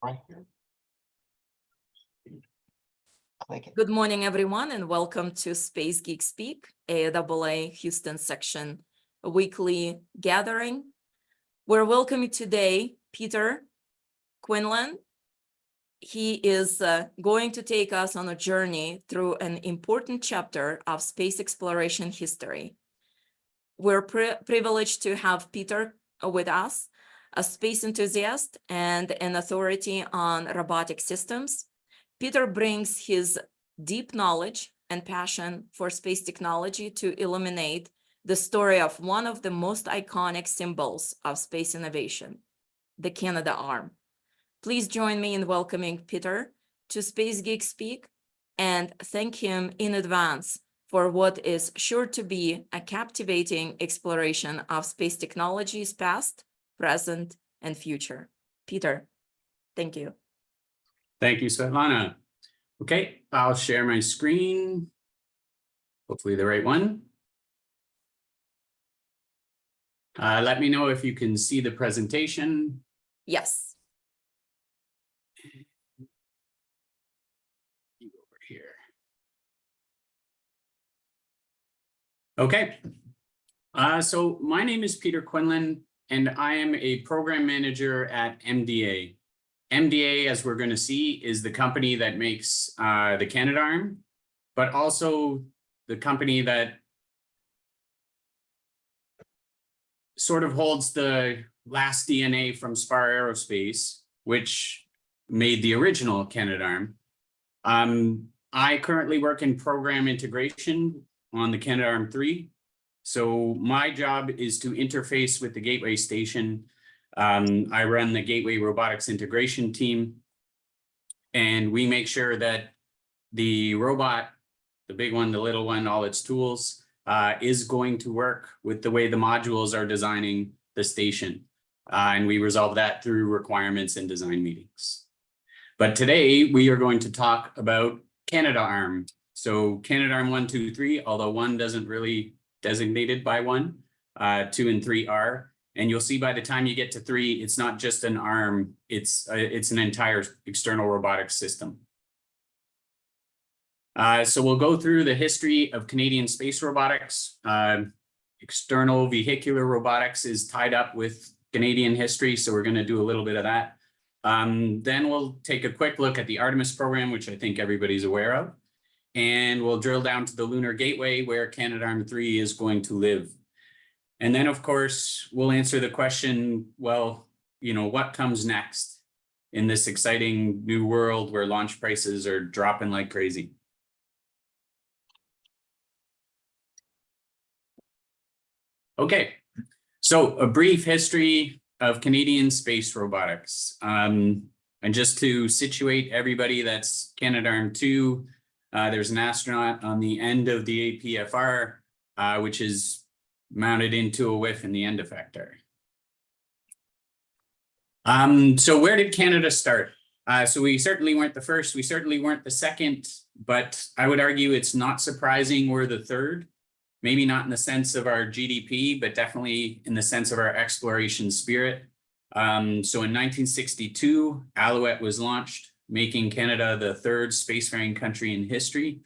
right here. Click it. Good morning, everyone, and welcome to SpaceGeekSpeak, AAA Houston section weekly gathering. We're welcoming today Peter Quinlan. He is going to take us on a journey through an important chapter of space exploration history. We're privileged to have Peter with us, a space enthusiast and an authority on robotic systems. Peter brings his deep knowledge and passion for space technology to illuminate the story of one of the most iconic symbols of space innovation, the Canadarm. Please join me in welcoming Peter to SpaceGeekSpeak and thank him in advance for what is sure to be a captivating exploration of space technology's past, present, and future. Peter, thank you. Thank you, Svetlana. Okay, I'll share my screen. Hopefully the right one. Let me know if you can see the presentation. Yes. Over here. Okay. So my name is Peter Quinlan, and I am a program manager at MDA. MDA, as we're going to see, is the company that makes the Canadarm, but also the company that sort of holds the last DNA from Spar Aerospace, which made the original Canadarm. I currently work in program integration on the Canadarm II. So my job is to interface with the Gateway Station. I run the Gateway Robotics integration team, and we make sure that the robot, the big one, the little one, all its tools, is going to work with the way the modules are designing the station. And we resolve that through requirements and design meetings. But today we are going to talk about Canadarm. So Canadarm 1, 2, 3, although 1 doesn't really designated by 1, 2 and 3 are. And you'll see by the time you get to 3, it's not just an arm, it's an entire external robotics system. So we'll go through the history of Canadian space robotics. External vehicular robotics is tied up with Canadian history, so we're going to do a little bit of that. Then we'll take a quick look at the Artemis program, which I think everybody's aware of. And we'll drill down to the Lunar Gateway, where Canadarm III is going to live. And then, of course, we'll answer the question, well, you know, what comes next in this exciting new world where launch prices are dropping like crazy? Okay, so a brief history of Canadian space robotics. And just to situate everybody, that's Canadarm II. There's an astronaut on the end of the APFR, which is mounted into a whiff in the end effector. So where did Canada start? So we certainly weren't the first, we certainly weren't the second, but I would argue it's not surprising we're the third. Maybe not in the sense of our GDP, but definitely in the sense of our exploration spirit. So in 1962, Alouette was launched, making Canada the third spacefaring country in history.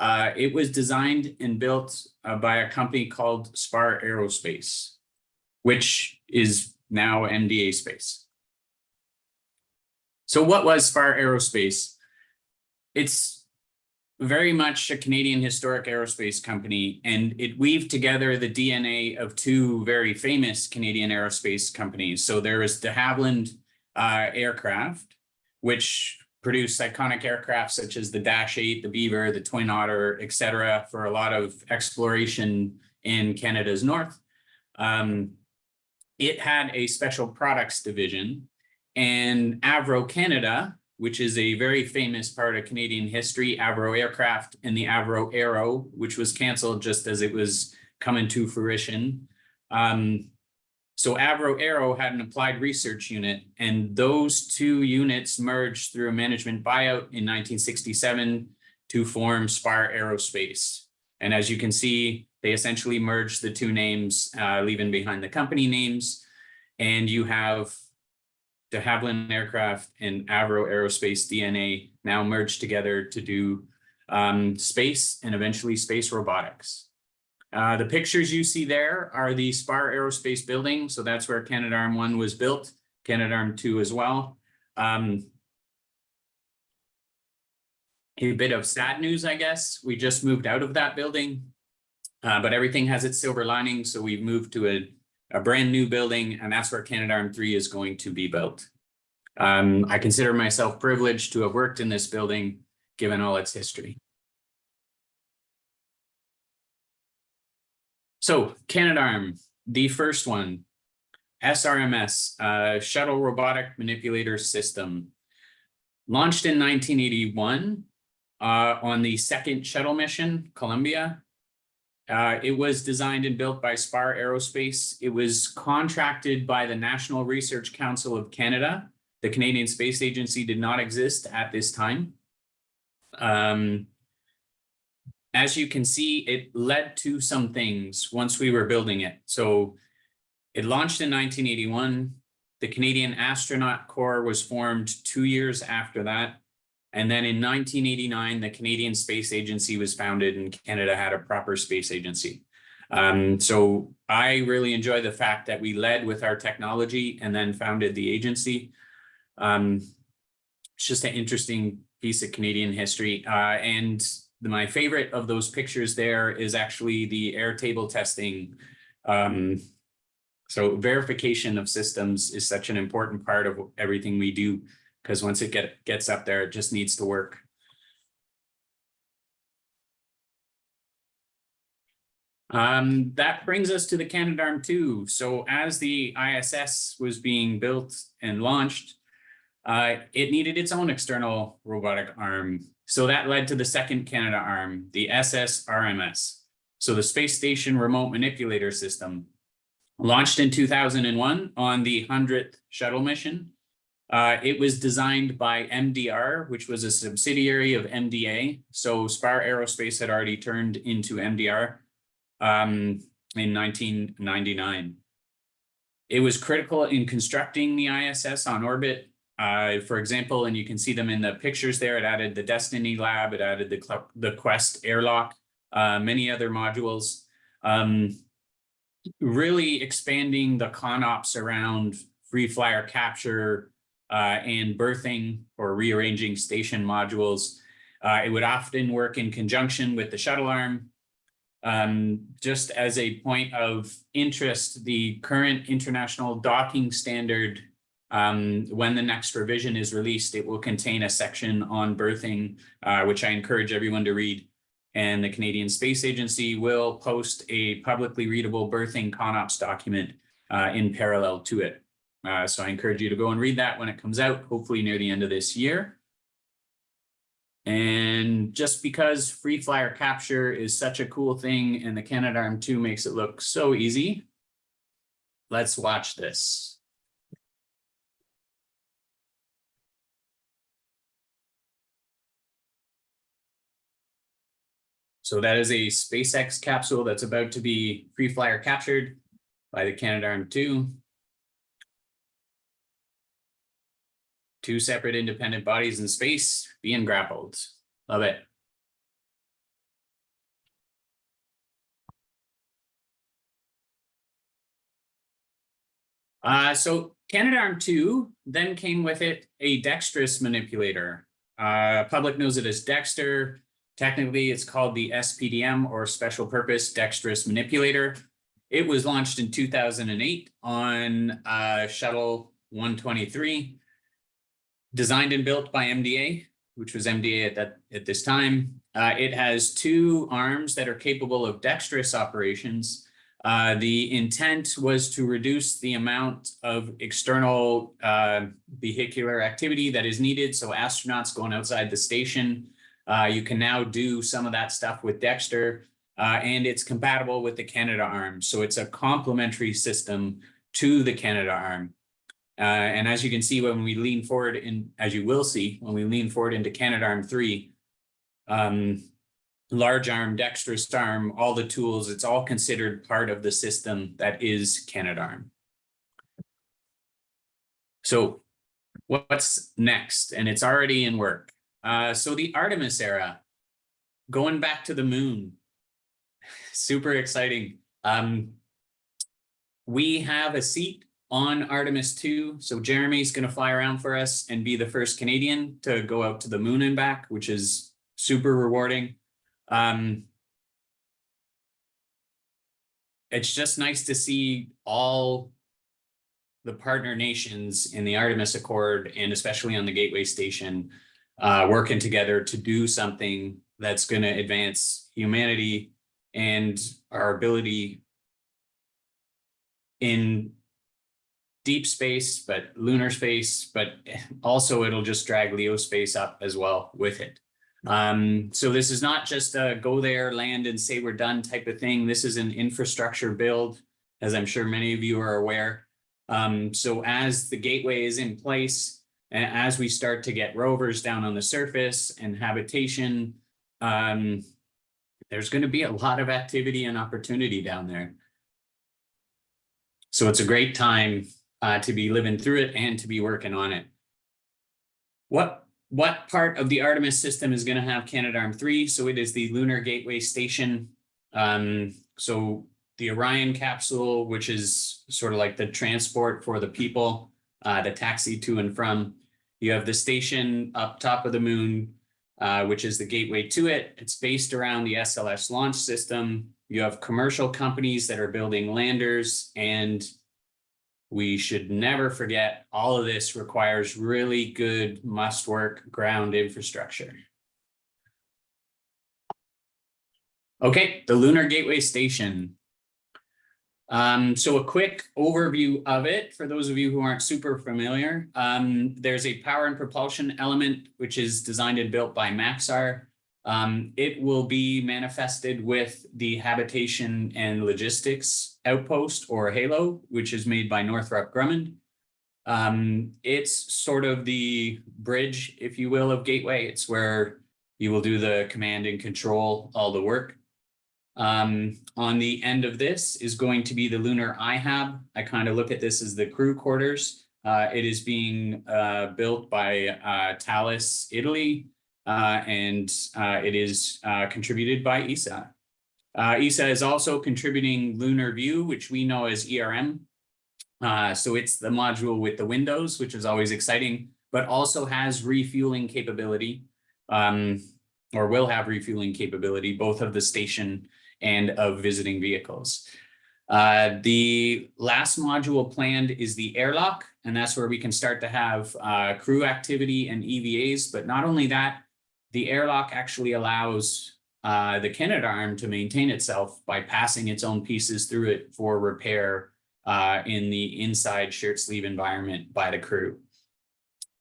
It was designed and built by a company called Spar Aerospace, which is now MDA Space. So what was Spar Aerospace? It's very much a Canadian historic aerospace company, and it weaved together the DNA of 2 very famous Canadian aerospace companies. So there is de Havilland aircraft, which produced iconic aircraft such as the Dash 8, the Beaver, the Twin Otter, etc., for a lot of exploration in Canada's north. It had a special products division, and Avro Canada, which is a very famous part of Canadian history, Avro Aircraft and the Avro Aero, which was canceled just as it was coming to fruition. So Avro Aero had an applied research unit, and those 2 units merged through a management buyout in 1967 to form Spar Aerospace. And as you can see, they essentially merged the 2 names, leaving behind the company names. And you have de Havilland Aircraft and Avro Aerospace DNA now merged together to do space and eventually space robotics. The pictures you see there are the Spar Aerospace building. So that's where Canadarm I was built, Canadarm II as well. A bit of sad news, I guess. We just moved out of that building, but everything has its silver lining. So we've moved to a brand new building, and that's where Canadarm III is going to be built. I consider myself privileged to have worked in this building, given all its history. So Canadarm, the first one, SRMS, Shuttle Robotic Manipulator System, launched in 1981 on the second shuttle mission, Columbia. It was designed and built by Spar Aerospace. It was contracted by the National Research Council of Canada. The Canadian Space Agency did not exist at this time. As you can see, it led to some things once we were building it. So it launched in 1981. The Canadian Astronaut Corps was formed 2 years after that. And then in 1989, the Canadian Space Agency was founded and Canada had a proper space agency. So I really enjoy the fact that we led with our technology and then founded the agency. It's just an interesting piece of Canadian history. And my favorite of those pictures there is actually the air table testing. So verification of systems is such an important part of everything we do, because once it gets up there, it just needs to work. That brings us to the Canadarm II. So as the ISS was being built and launched, it needed its own external robotic arm. So that led to the second Canadarm, the SSRMS. So the Space Station Remote Manipulator System, launched in 2001 on the 100th shuttle mission. It was designed by MDR, which was a subsidiary of MDA. So Spar Aerospace had already turned into MDR in 1999. It was critical in constructing the ISS on orbit. For example, and you can see them in the pictures there, it added the Destiny Lab, it added the Quest airlock, many other modules, really expanding the ConOps around free flyer capture and berthing or rearranging station modules. It would often work in conjunction with the shuttle arm. Just as a point of interest, the current international docking standard, when the next revision is released, it will contain a section on berthing, which I encourage everyone to read. And the Canadian Space Agency will post a publicly readable berthing ConOps document in parallel to it. So I encourage you to go and read that when it comes out, hopefully near the end of this year. And just because free flyer capture is such a cool thing and the Canadarm II makes it look so easy, let's watch this. So that is a SpaceX capsule that's about to be free flyer captured by the Canadarm II. Two separate independent bodies in space being grappled. Love it. So Canadarm II then came with it a dexterous manipulator. Public knows it as Dexter. Technically, it's called the SPDM, or Special Purpose Dexterous Manipulator. It was launched in 2008 on Shuttle 123, designed and built by MDA, which was MDA at this time. It has two arms that are capable of dexterous operations. The intent was to reduce the amount of external vehicular activity that is needed. So astronauts going outside the station, you can now do some of that stuff with Dexter, and it's compatible with the Canadarm. So it's a complementary system to the Canadarm. And as you can see, when we lean forward, as you will see, when we lean forward into Canadarm III, large arm, dexterous arm, all the tools, it's all considered part of the system that is Canadarm. So what's next, and it's already in work. So the Artemis era, going back to the moon, super exciting. We have a seat on Artemis II. So Jeremy's going to fly around for us and be the first Canadian to go out to the moon and back, which is super rewarding. It's just nice to see all the partner nations in the Artemis Accord, and especially on the Gateway Station, working together to do something that's going to advance humanity and our ability in deep space, but lunar space, but also it'll just drag LEO space up as well with it. So this is not just a go there, land and say we're done type of thing. This is an infrastructure build, as I'm sure many of you are aware. So as the gateway is in place, and as we start to get rovers down on the surface and habitation, there's going to be a lot of activity and opportunity down there. So it's a great time to be living through it and to be working on it. What part of the Artemis system is going to have Canadarm III? So it is the Lunar Gateway Station. So the Orion capsule, which is sort of like the transport for the people, the taxi to and from. You have the station up top of the moon, which is the gateway to it. It's based around the SLS launch system. You have commercial companies that are building landers, and we should never forget all of this requires really good must-work ground infrastructure. Okay, the Lunar Gateway Station. So a quick overview of it for those of you who aren't super familiar. There's a power and propulsion element, which is designed and built by Maxar. It will be manifested with the habitation and logistics outpost, or HALO, which is made by Northrop Grumman. It's sort of the bridge, if you will, of Gateway. It's where you will do the command and control all the work. On the end of this is going to be the Lunar IHAB. I kind of look at this as the crew quarters. It is being built by Thales, Italy, and it is contributed by ESA. ESA is also contributing Lunar View, which we know as ERM. So it's the module with the windows, which is always exciting, but also has refueling capability, or will have refueling capability, both of the station and of visiting vehicles. The last module planned is the airlock, and that's where we can start to have crew activity and EVAs. But not only that, the airlock actually allows the Canadarm to maintain itself by passing its own pieces through it for repair in the inside shirt sleeve environment by the crew.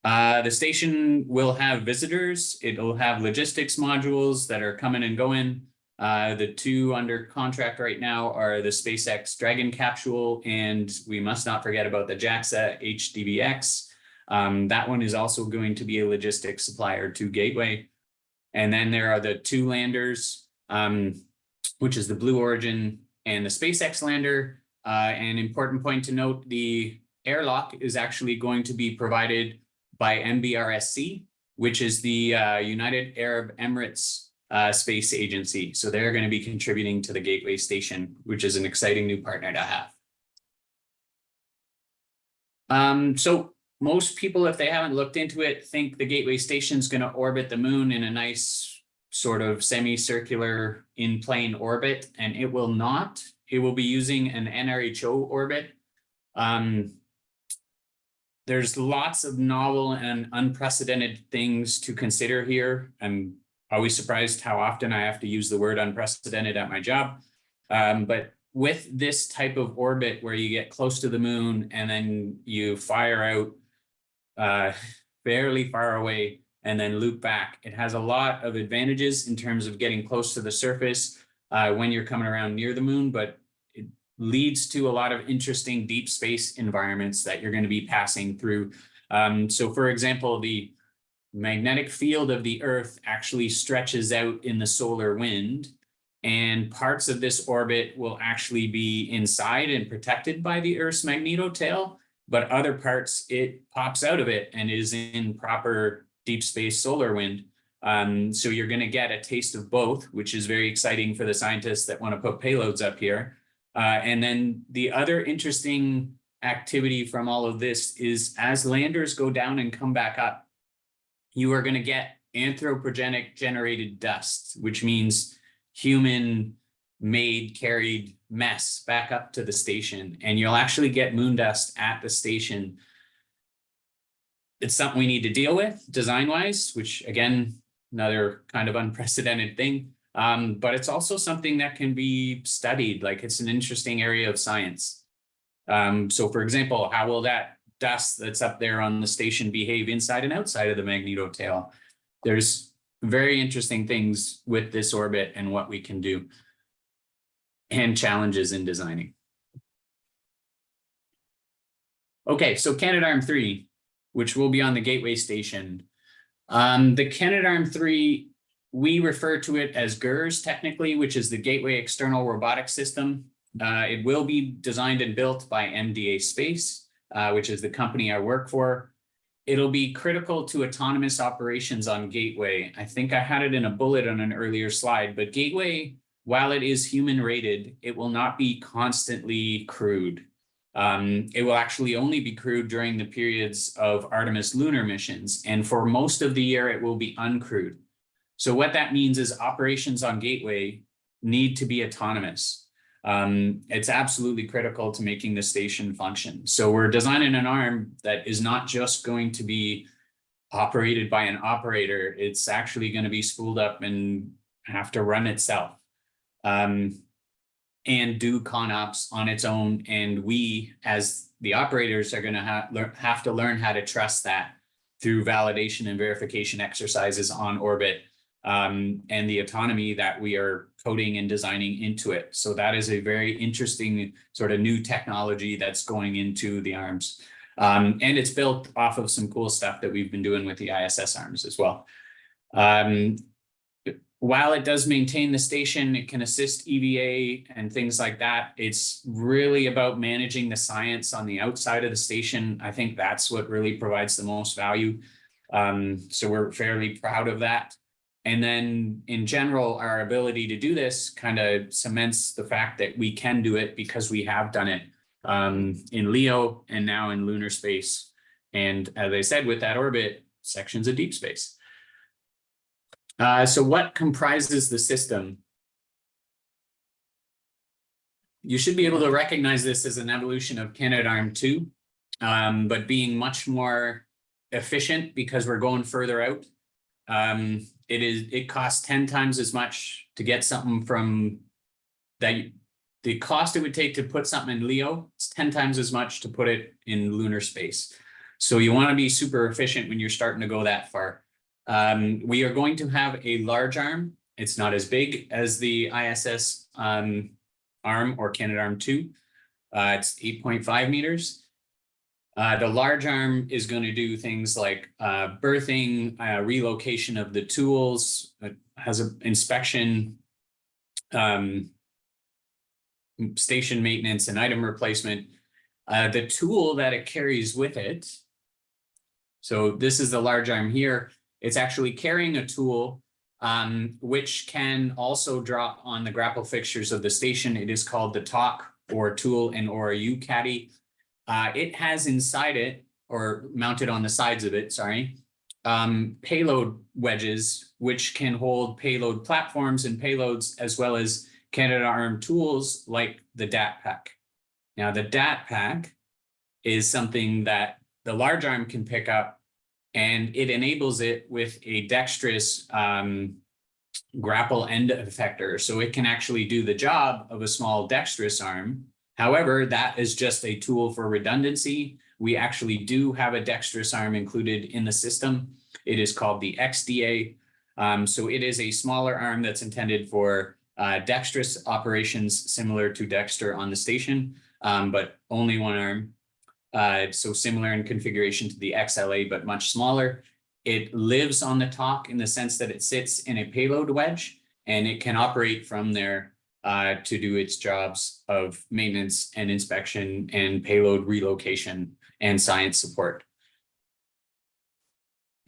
The station will have visitors. It'll have logistics modules that are coming and going. The two under contract right now are the SpaceX Dragon capsule, and we must not forget about the JAXA HDVX. That one is also going to be a logistics supplier to Gateway. And then there are the two landers, which is the Blue Origin and the SpaceX lander. An important point to note, the airlock is actually going to be provided by MBRSC, which is the United Arab Emirates Space Agency. So they're going to be contributing to the Gateway Station, which is an exciting new partner to have. So most people, if they haven't looked into it, think the Gateway Station is going to orbit the moon in a nice sort of semicircular in-plane orbit, and it will not. It will be using an NRHO orbit. There's lots of novel and unprecedented things to consider here. I'm always surprised how often I have to use the word unprecedented at my job. But with this type of orbit where you get close to the moon and then you fire out fairly far away and then loop back, it has a lot of advantages in terms of getting close to the surface when you're coming around near the moon, but it leads to a lot of interesting deep space environments that you're going to be passing through. So for example, the magnetic field of the Earth actually stretches out in the solar wind, and parts of this orbit will actually be inside and protected by the Earth's magnetotail, but other parts it pops out of it and is in proper deep space solar wind. So you're going to get a taste of both, which is very exciting for the scientists that want to put payloads up here. And then the other interesting activity from all of this is as landers go down and come back up, you are going to get anthropogenic generated dust, which means human made carried mess back up to the station, and you'll actually get moon dust at the station. It's something we need to deal with design wise, which again, another kind of unprecedented thing. But it's also something that can be studied. Like, it's an interesting area of science. So for example, how will that dust that's up there on the station behave inside and outside of the magnetotail? There's very interesting things with this orbit and what we can do, and challenges in designing. Okay, so Canadarm III, which will be on the Gateway Station. The Canadarm III, we refer to it as GERS technically, which is the Gateway External Robotics System. It will be designed and built by MDA Space, which is the company I work for. It'll be critical to autonomous operations on Gateway. I think I had it in a bullet on an earlier slide, but Gateway, while it is human rated, it will not be constantly crewed. It will actually only be crewed during the periods of Artemis lunar missions. And for most of the year, it will be uncrewed. So what that means is operations on Gateway need to be autonomous. It's absolutely critical to making the station function. So we're designing an arm that is not just going to be operated by an operator. It's actually going to be spooled up and have to run itself. And do ConOps on its own. And we, as the operators, are going to have to learn how to trust that through validation and verification exercises on orbit, and the autonomy that we are coding and designing into it. So that is a very interesting sort of new technology that's going into the arms. And it's built off of some cool stuff that we've been doing with the ISS arms as well. While it does maintain the station, it can assist EVA and things like that. It's really about managing the science on the outside of the station. I think that's what really provides the most value. So we're fairly proud of that. And then in general, our ability to do this kind of cements the fact that we can do it because we have done it in LEO and now in lunar space. And as I said, with that orbit, sections of deep space. So what comprises the system? You should be able to recognize this as an evolution of Canadarm II, but being much more efficient because we're going further out. It costs 10 times as much to get something from that. The cost it would take to put something in LEO, it's 10 times as much to put it in lunar space. So you want to be super efficient when you're starting to go that far. We are going to have a large arm. It's not as big as the ISS arm or Canadarm II. It's 8.5 meters. The large arm is going to do things like berthing, relocation of the tools, has an inspection, station maintenance and item replacement. The tool that it carries with it. So this is the large arm here. It's actually carrying a tool which can also drop on the grapple fixtures of the station. It is called the TOC, or Tool and ORU Caddy. It has inside it, or mounted on the sides of it, sorry, payload wedges, which can hold payload platforms and payloads, as well as Canadarm tools like the DAT pack. Now, the DAT pack is something that the large arm can pick up, and it enables it with a dexterous grapple end effector. So it can actually do the job of a small dexterous arm. However, that is just a tool for redundancy. We actually do have a dexterous arm included in the system. It is called the XDA. So it is a smaller arm that's intended for dexterous operations similar to Dexter on the station, but only one arm. So similar in configuration to the XLA, but much smaller. It lives on the TOC in the sense that it sits in a payload wedge, and it can operate from there to do its jobs of maintenance and inspection and payload relocation and science support.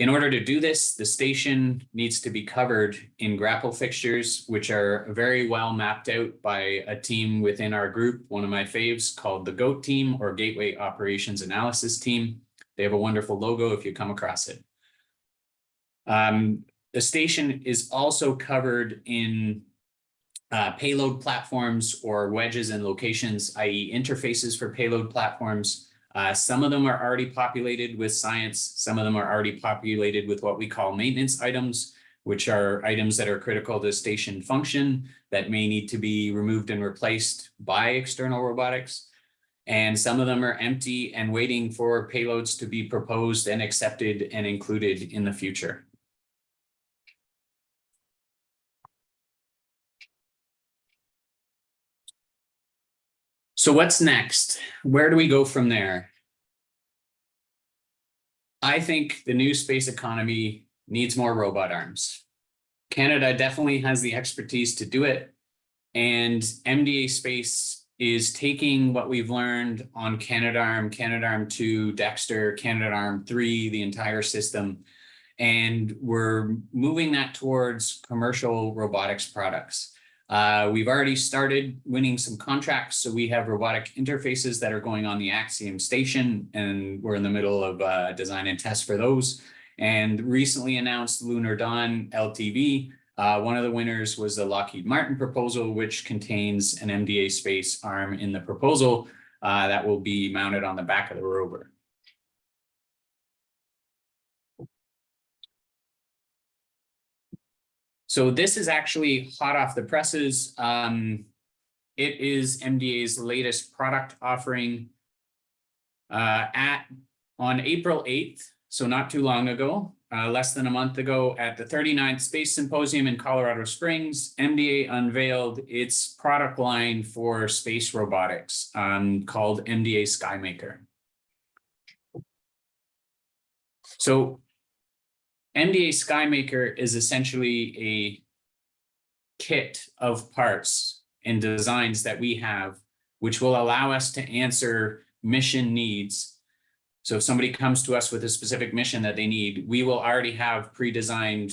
In order to do this, the station needs to be covered in grapple fixtures, which are very well mapped out by a team within our group, one of my faves called the GOAT team, or Gateway Operations Analysis Team. They have a wonderful logo if you come across it. The station is also covered in payload platforms or wedges and locations, i.e. interfaces for payload platforms. Some of them are already populated with science. Some of them are already populated with what we call maintenance items, which are items that are critical to station function that may need to be removed and replaced by external robotics. And some of them are empty and waiting for payloads to be proposed and accepted and included in the future. So what's next? Where do we go from there? I think the new space economy needs more robot arms. Canada definitely has the expertise to do it. And MDA Space is taking what we've learned on Canadarm, Canadarm II, Dexter, Canadarm III, the entire system, and we're moving that towards commercial robotics products. We've already started winning some contracts, so we have robotic interfaces that are going on the Axiom station, and we're in the middle of design and test for those. And recently announced Lunar Dawn LTV. One of the winners was the Lockheed Martin proposal, which contains an MDA Space arm in the proposal that will be mounted on the back of the rover. So this is actually hot off the presses. It is MDA's latest product offering on April 8th, so not too long ago, less than a month ago, at the 39th Space Symposium in Colorado Springs, MDA unveiled its product line for space robotics called MDA SkyMaker. So MDA SkyMaker is essentially a kit of parts and designs that we have, which will allow us to answer mission needs. So if somebody comes to us with a specific mission that they need, we will already have pre-designed,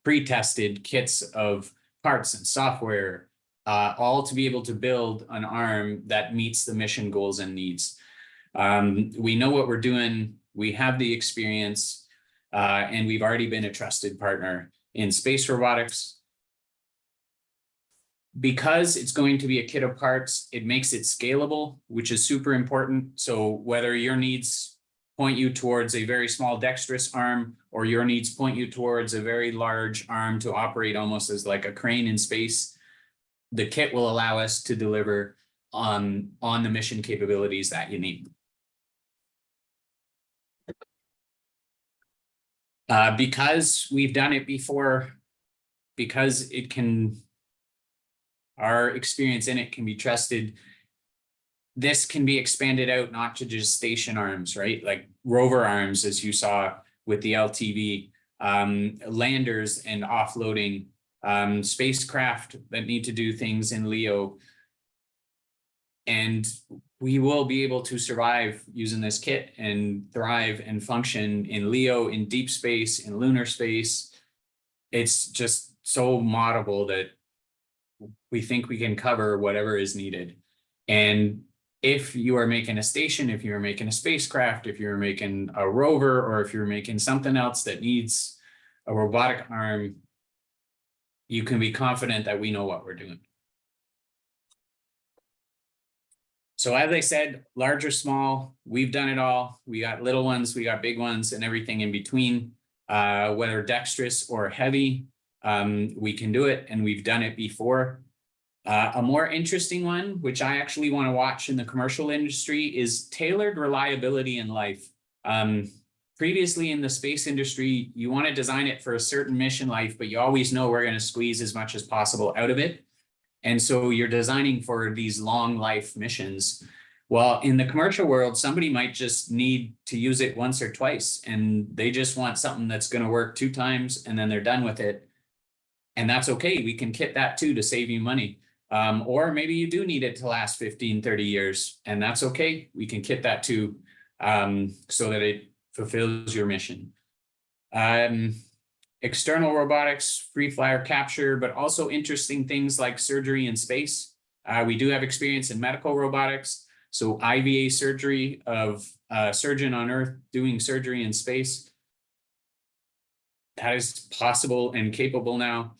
pre-tested kits of parts and software, all to be able to build an arm that meets the mission goals and needs. We know what we're doing. We have the experience. And we've already been a trusted partner in space robotics. Because it's going to be a kit of parts, it makes it scalable, which is super important. So whether your needs point you towards a very small dexterous arm, or your needs point you towards a very large arm to operate almost as like a crane in space, the kit will allow us to deliver on the mission capabilities that you need. Because we've done it before, because our experience in it can be trusted, this can be expanded out not to just station arms, right? Like rover arms, as you saw with the LTV, landers and offloading, spacecraft that need to do things in LEO. And we will be able to survive using this kit and thrive and function in LEO, in deep space, in lunar space. It's just so moddable that we think we can cover whatever is needed. And if you are making a station, if you're making a spacecraft, if you're making a rover, or if you're making something else that needs a robotic arm, you can be confident that we know what we're doing. So as I said, large or small, we've done it all. We got little ones, we got big ones, and everything in between, whether dexterous or heavy, we can do it, and we've done it before. A more interesting one, which I actually want to watch in the commercial industry, is tailored reliability in life. Previously in the space industry, you want to design it for a certain mission life, but you always know we're going to squeeze as much as possible out of it. And so you're designing for these long life missions. Well, in the commercial world, somebody might just need to use it once or twice, and they just want something that's going to work 2 times and then they're done with it. And that's okay. We can kit that too to save you money. Or maybe you do need it to last 15, 30 years, and that's okay. We can kit that too, so that it fulfills your mission. External robotics, free flyer capture, but also interesting things like surgery in space. We do have experience in medical robotics. So IVA surgery of a surgeon on Earth doing surgery in space. That is possible and capable now.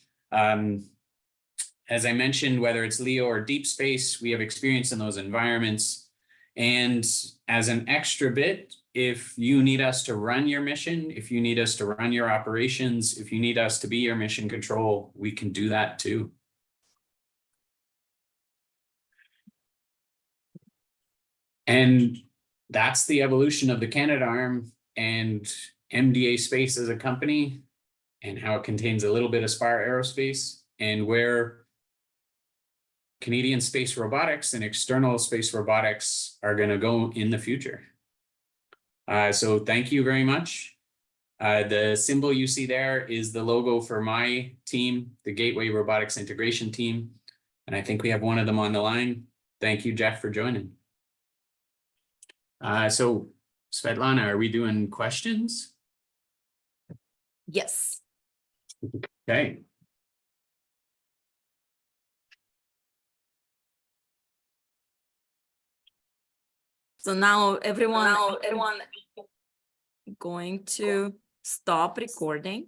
As I mentioned, whether it's LEO or deep space, we have experience in those environments. And as an extra bit, if you need us to run your mission, if you need us to run your operations, if you need us to be your mission control, we can do that too. And that's the evolution of the Canadarm and MDA Space as a company, and how it contains a little bit of Spar Aerospace, and where Canadian space robotics and external space robotics are going to go in the future. So thank you very much. The symbol you see there is the logo for my team, the Gateway Robotics Integration Team. And I think we have one of them on the line. Thank you, Jeff, for joining. So Svetlana, are we doing questions? Yes. Okay. So now everyone going to stop recording.